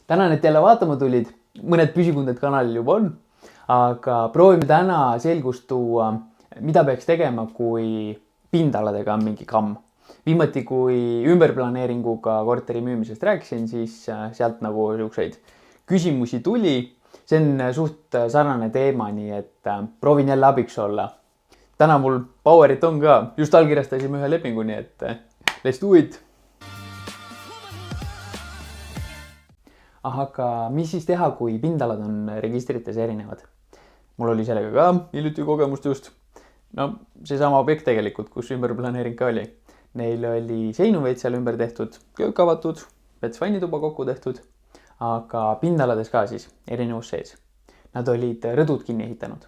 tänan, et jälle vaatama tulid. Mõned püsikunded kanalil juba on, aga proovime täna selgust tuua, mida peaks tegema, kui pindaladega on mingi kamm. Viimati, kui ümberplaneeringuga korteri müümisest rääkisin, siis sealt nagu niisuguseid küsimusi tuli. See on suht sarnane teema, nii et proovin jälle abiks olla. Täna mul powerit on ka, just allkirjastasime ühe lepingu, nii et let's do it. Aga mis siis teha, kui pindalad on registrites erinevad? Mul oli sellega ka hiljuti kogemust just. No, seesama objekt tegelikult, kus ümberplaneering ka oli. Neil oli seinuveit seal ümber tehtud, köök avatud, vets vannituba kokku tehtud, aga pindalades ka siis erinevus sees. Nad olid rõdud kinni ehitanud.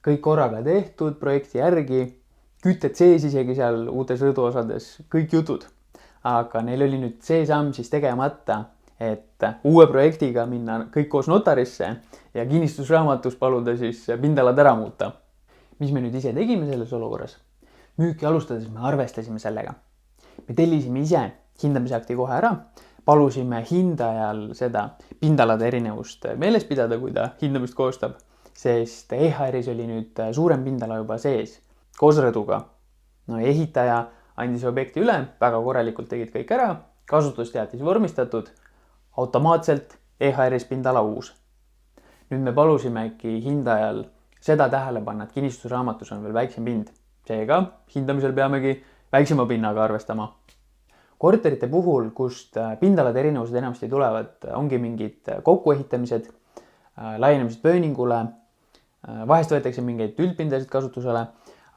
Kõik korraga tehtud, projekti järgi, kütted sees isegi seal uutes rõduosades, kõik jutud. Aga neil oli nüüd see samm siis tegemata, et uue projektiga minna kõik koos notarisse ja kinnistusraamatus paluda siis pindalad ära muuta. Mis me nüüd ise tegime selles olukorras? Müüki alustades me arvestasime sellega. Me tellisime ise hindamisakti kohe ära, palusime hindajal seda pindalade erinevust meeles pidada, kui ta hindamist koostab, sest EHR-is oli nüüd suurem pindala juba sees, koos rõduga. No ehitaja andis objekti üle, väga korralikult tegid kõik ära, kasutusteatis vormistatud, automaatselt EHR-is pindala uus. Nüüd me palusimegi hindajal seda tähele panna, et kinnistusraamatus on veel väiksem pind. Seega hindamisel peamegi väiksema pinnaga arvestama. Korterite puhul, kust pindalad erinevused enamasti tulevad, ongi mingid kokkuehitamised, laienemised pööningule, vahest võetakse mingeid üldpindasid kasutusele,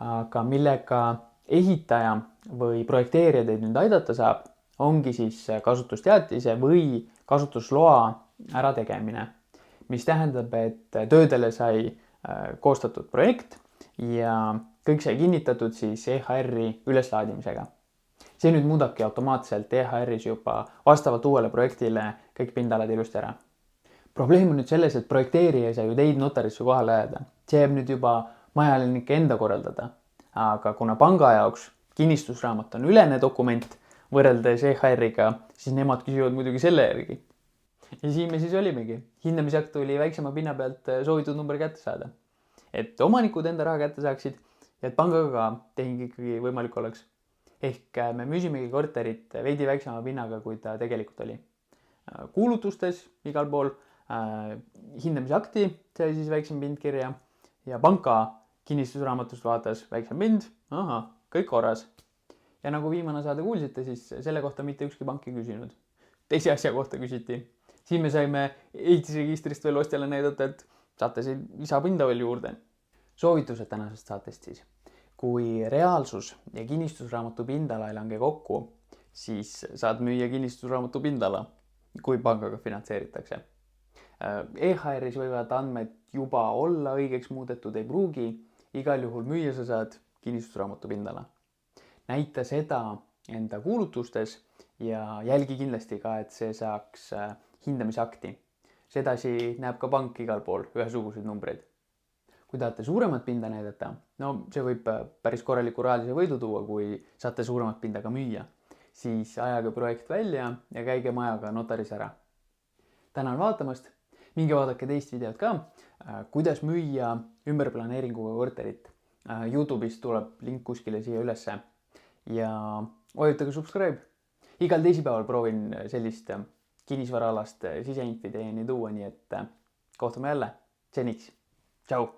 aga millega ehitaja või projekteerija teid nüüd aidata saab, ongi siis kasutusteatise või kasutusloa ärategemine, mis tähendab, et töödele sai koostatud projekt ja kõik sai kinnitatud siis EHR-i üleslaadimisega. See nüüd muudabki automaatselt EHR-is juba vastavalt uuele projektile kõik pindalad ilusti ära. Probleem on nüüd selles, et projekteerija ei saa ju teid notarisse kohale ajada. See jääb nüüd juba majalinike enda korraldada. Aga kuna panga jaoks kinnistusraamat on ülene dokument võrreldes EHR-iga, siis nemad küsivad muidugi selle järgi. Ja siin me siis olimegi. Hindamisakt tuli väiksema pinna pealt soovitud number kätte saada. Et omanikud enda raha kätte saaksid ja et pangaga ka tehing ikkagi võimalik oleks. Ehk me müüsimegi korterit veidi väiksema pinnaga, kui ta tegelikult oli. Kuulutustes igal pool, hindamisakti sai siis väiksem pind kirja ja panka kinnistusraamatust vaatas väiksem pind, kõik korras. Ja nagu viimane saade kuulsite, siis selle kohta mitte ükski pank ei küsinud. Teise asja kohta küsiti. Siin me saime ehitisregistrist veel ostjale näidata, et saate siin lisapinda veel juurde. Soovitused tänasest saatest siis. Kui reaalsus ja kinnistusraamatu pindala ei lange kokku, siis saad müüa kinnistusraamatu pindala, kui pangaga finantseeritakse. EHR-is võivad andmed juba olla õigeks muudetud, ei pruugi. Igal juhul müüa sa saad kinnistusraamatu pindala. Näita seda enda kuulutustes ja jälgi kindlasti ka, et see saaks hindamisakti. Sedasi näeb ka pank igal pool ühesuguseid numbreid. Kui tahate suuremat pinda näidata, no see võib päris korraliku rahalise võidu tuua, kui saate suuremat pinda ka müüa. Siis ajage projekt välja ja käige majaga notaris ära. Tänan vaatamast. Minge vaadake teist videot ka, kuidas müüa ümberplaneeringuga korterit. YouTube'is tuleb link kuskile siia ülesse ja vajutage subscribe. Igal teisipäeval proovin sellist kinnisvaraalast siseinfi teieni tuua, nii et kohtume jälle. Seniks. Tšau!